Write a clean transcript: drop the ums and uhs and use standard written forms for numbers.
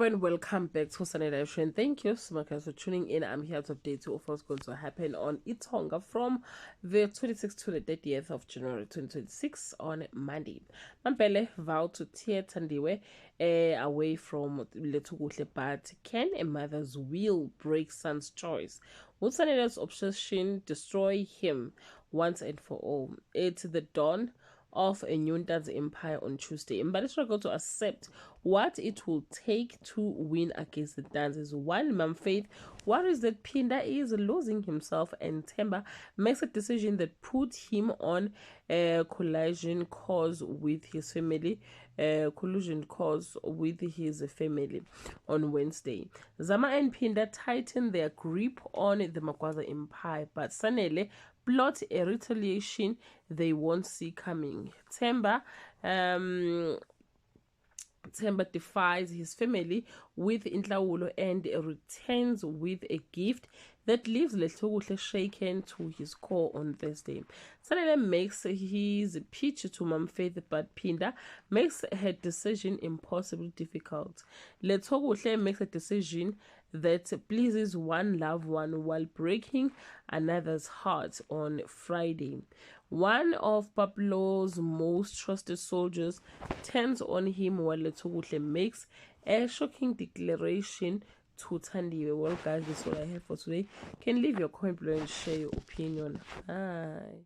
everyone, welcome back to Sunday Live Show, and thank you so much for tuning in. I'm here to update you of what's going to happen on iTonga from the 26th to the 30th of January 2026 on Monday. Mampele vowed to tear Tandiwe away from Letuguhle, but can a mother's will break son's choice? Will Sanela's obsession destroy him once and for all? It's the dawn of a new Ntanzi empire on Tuesday. Mbali struggled to accept what it will take to win against the Ntanzis, while Mamfaith worries that Pinda is losing himself, and Themba makes a decision that put him on a collision course with his family. On Wednesday. Zama and Pinda tighten their grip on the Makwaza Empire, but Sanele plot a retaliation they won't see coming. Themba defies his family with Intlawulo and returns with a gift that leaves Letuguhle shaken to his core on Thursday. Sanele makes his pitch to Mamfaith, but Pinda makes her decision impossibly difficult. Letuguhle makes a decision that pleases one loved one while breaking another's heart on Friday. One of Pablo's most trusted soldiers turns on him while Letuguhle makes a shocking declaration to Tandiwe. Well, guys, that's all I have for today. Can leave your comment below and share your opinion. Bye.